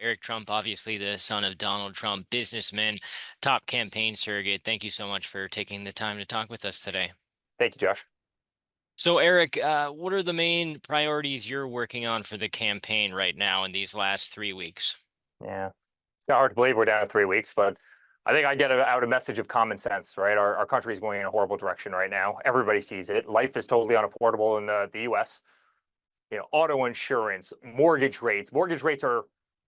Eric Trump, obviously the son of Donald Trump, businessman, top campaign surrogate. Thank you so much for taking the time to talk with us today. Thank you, Josh. So, Eric, what are the main priorities you're working on for the campaign right now in these last 3 weeks? Yeah, it's not hard to believe we're down to 3 weeks, but I think I get out a message of common sense, right? Our country is going in a horrible direction right now. Everybody sees it. Life is totally unaffordable in the U.S. Auto insurance, mortgage rates. Mortgage rates are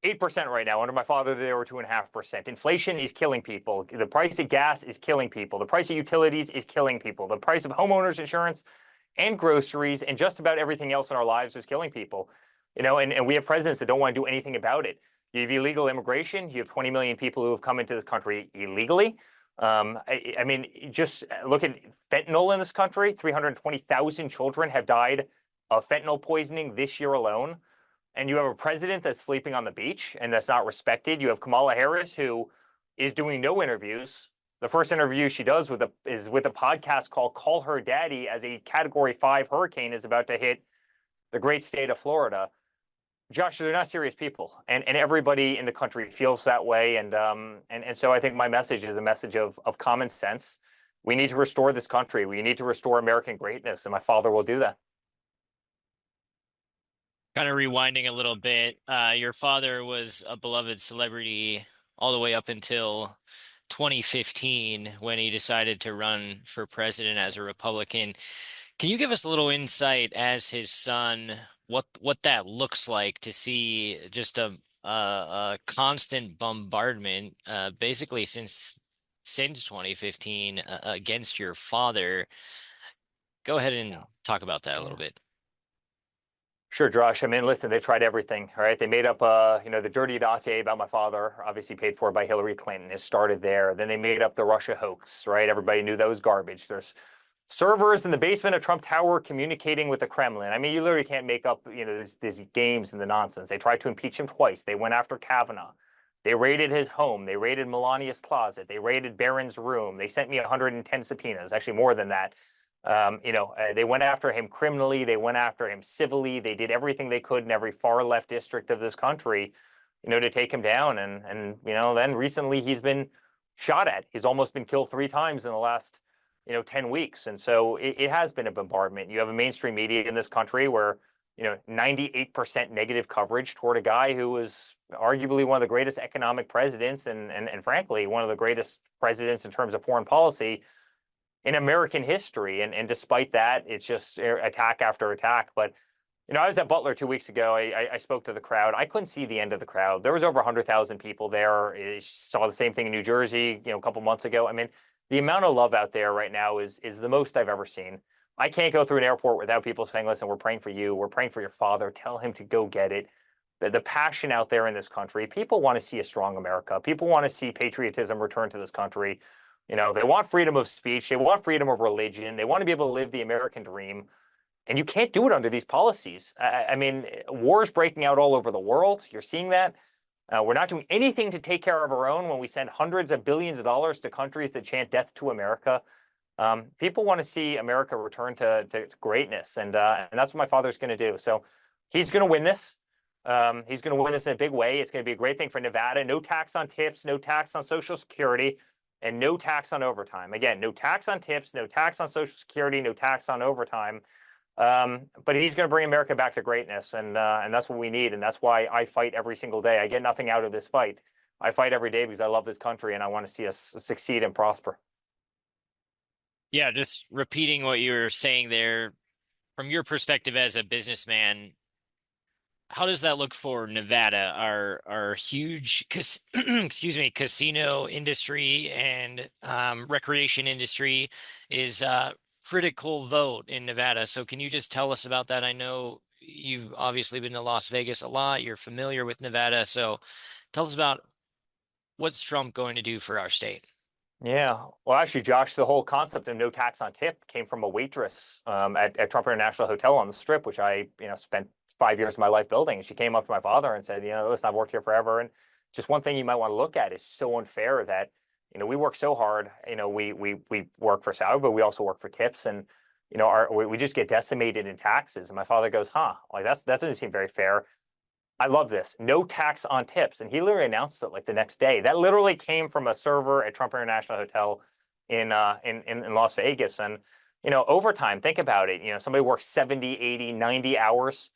8% right now. Under my father, they were 2.5%. Inflation is killing people. The price of gas is killing people. The price of utilities is killing people. The price of homeowners insurance and groceries and just about everything else in our lives is killing people. And we have presidents that don't want to do anything about it. You have illegal immigration. You have 20 million people who have come into this country illegally. I mean, just look at fentanyl in this country. 320,000 children have died of fentanyl poisoning this year alone. And you have a president that's sleeping on the beach and that's not respected. You have Kamala Harris, who is doing no interviews. The first interview she does is with a podcast called Call Her Daddy, as a Category 5 hurricane is about to hit the great state of Florida. Josh, they're not serious people, and everybody in the country feels that way. And so I think my message is a message of common sense. We need to restore this country. We need to restore American greatness, and my father will do that. Kind of rewinding a little bit, your father was a beloved celebrity all the way up until 2015 when he decided to run for president as a Republican. Can you give us a little insight as his son, what that looks like to see just a constant bombardment, basically since 2015 against your father? Go ahead and Yeah. talk about that a little Yeah. bit. Sure, Josh. I mean, listen, they've tried everything, all right? They made up, the dirty dossier about my father, obviously paid for by Hillary Clinton. It started there. Then they made up the Russia hoax, right? Everybody knew that was garbage. There's servers in the basement of Trump Tower communicating with the Kremlin. I mean, you literally can't make up, these games and the nonsense. They tried to impeach him twice. They went after Kavanaugh. They raided his home. They raided Melania's closet. They raided Barron's room. They sent me 110 subpoenas, actually more than that. They went after him criminally. They went after him civilly. They did everything they could in every far left district of this country, to take him down. And then recently he's been shot at. He's almost been killed 3 times in the last, 10 weeks. And so it has been a bombardment. You have a mainstream media in this country where, 98% negative coverage toward a guy who was arguably one of the greatest economic presidents and frankly, one of the greatest presidents in terms of foreign policy in American history. And despite that, it's just attack after attack. But I was at Butler 2 weeks ago. I spoke to the crowd. I couldn't see the end of the crowd. There was over 100,000 people there. I saw the same thing in New Jersey, a couple months ago. I mean, the amount of love out there right now is the most I've ever seen. I can't go through an airport without people saying, "Listen, we're praying for you. We're praying for your father. Tell him to go get it." The passion out there in this country. People want to see a strong America. People want to see patriotism return to this country. They want freedom of speech. They want freedom of religion. They want to be able to live the American dream. And you can't do it under these policies. I mean, wars breaking out all over the world. You're seeing that. We're not doing anything to take care of our own when we send hundreds of billions of dollars to countries that chant death to America. People want to see America return to greatness. And that's what my father's going to do. So he's going to win this. He's going to win this in a big way. It's going to be a great thing for Nevada. No tax on tips, no tax on Social Security, and no tax on overtime. Again, no tax on tips, no tax on Social Security, no tax on overtime. But he's going to bring America back to greatness, and that's what we need, and that's why I fight every single day. I get nothing out of this fight. I fight every day because I love this country and I want to see us succeed and prosper. Yeah, just repeating what you were saying there, from your perspective as a businessman, how does that look for Nevada? Our huge excuse me, casino industry and recreation industry is a critical vote in Nevada. So can you just tell us about that? I know you've obviously been to Las Vegas a lot. You're familiar with Nevada. So tell us about what's Trump going to do for our state. Yeah. Well, actually, Josh, the whole concept of no tax on tip came from a waitress at Trump International Hotel on the Strip, which I, spent 5 years of my life building. And she came up to my father and said, listen, I've worked here forever. And just one thing you might want to look at is so unfair that, we work so hard. We work for salary, but we also work for tips. And, we just get decimated in taxes. And my father goes, huh, like that doesn't seem very fair. I love this. No tax on tips. And he literally announced it like the next day. That literally came from a server at Trump International Hotel in Las Vegas. And, overtime, think about it. Somebody works 70, 80, 90 hours.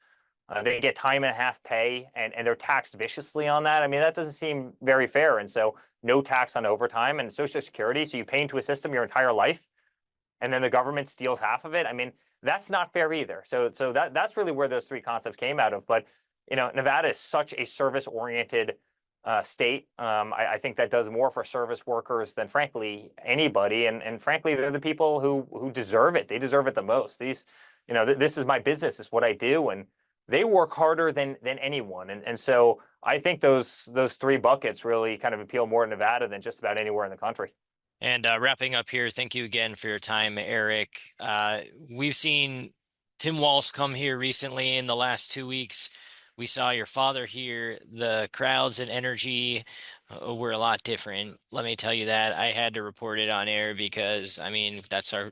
They get time and a half pay and they're taxed viciously on that. I mean, that doesn't seem very fair. And so no tax on overtime and Social Security. So you pay into a system your entire life and then the government steals half of it. I mean, that's not fair either. So that's really where those three concepts came out of. But Nevada is such a service-oriented state. I think that does more for service workers than frankly anybody. And frankly, they're the people who deserve it. They deserve it the most. This is my business. It's what I do, and they work harder than anyone. And so I think those three buckets really kind of appeal more to Nevada than just about anywhere in the country. And wrapping up here, thank you again for your time, Eric. We've seen Tim Walz come here recently in the last 2 weeks. We saw your father here. The crowds and energy were a lot different. Let me tell you that. I had to report it on air because, I mean, that's our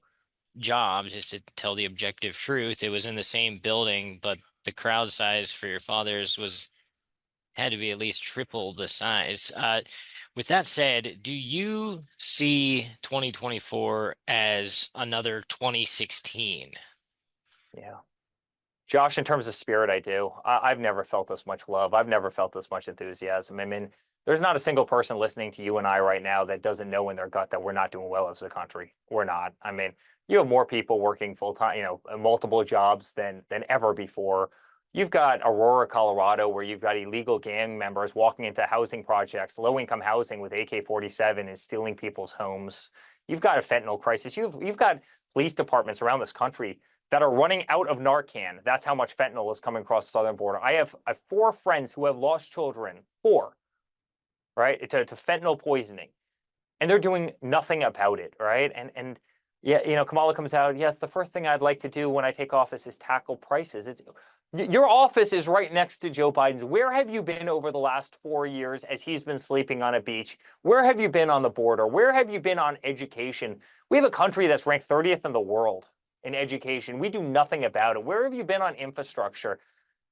job, just to tell the objective truth. It was in the same building, but the crowd size for your father's was had to be at least triple the size. With that said, do you see 2024 as another 2016? Yeah. Josh, in terms of spirit, I do. I've never felt this much love. I've never felt this much enthusiasm. I mean, there's not a single person listening to you and I right now that doesn't know in their gut that we're not doing well as a country. We're not. I mean, you have more people working full time, multiple jobs than ever before. You've got Aurora, Colorado, where you've got illegal gang members walking into housing projects, low-income housing with AK-47 and stealing people's homes. You've got a fentanyl crisis. You've got police departments around this country that are running out of Narcan. That's how much fentanyl is coming across the southern border. I have four friends who have lost children, four, right, to fentanyl poisoning, and they're doing nothing about it, right? And yeah, Kamala comes out. Yes, the first thing I'd like to do when I take office is tackle prices. Your office is right next to Joe Biden's. Where have you been over the last 4 years as he's been sleeping on a beach? Where have you been on the border? Where have you been on education? We have a country that's ranked 30th in the world in education. We do nothing about it. Where have you been on infrastructure?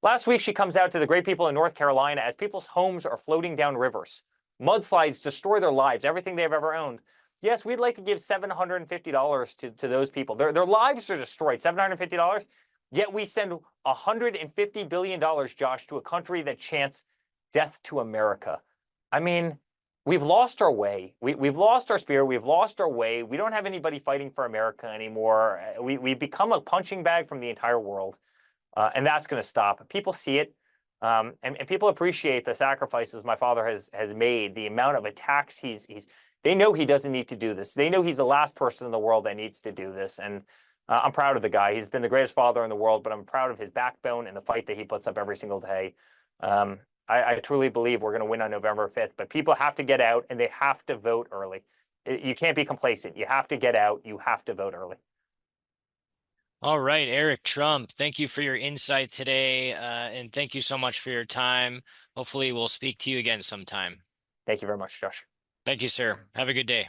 Last week, she comes out to the great people in North Carolina as people's homes are floating down rivers. Mudslides destroy their lives, everything they've ever owned. Yes, we'd like to give $750 to those people. Their lives are destroyed, $750. Yet we send $150 billion, Josh, to a country that chants death to America. I mean, we've lost our way. We've lost our spirit. We've lost our way. We don't have anybody fighting for America anymore. We've become a punching bag from the entire world. And that's going to stop. People see it. And people appreciate the sacrifices my father has made, the amount of attacks they know he doesn't need to do this. They know he's the last person in the world that needs to do this. And I'm proud of the guy. He's been the greatest father in the world, but I'm proud of his backbone and the fight that he puts up every single day. I truly believe we're going to win on November 5th, but people have to get out and they have to vote early. You can't be complacent. You have to get out. You have to vote early. All right, Eric Trump, thank you for your insight today, and thank you so much for your time. Hopefully, we'll speak to you again sometime. Thank you very much, Josh. Thank you, sir. Have a good day.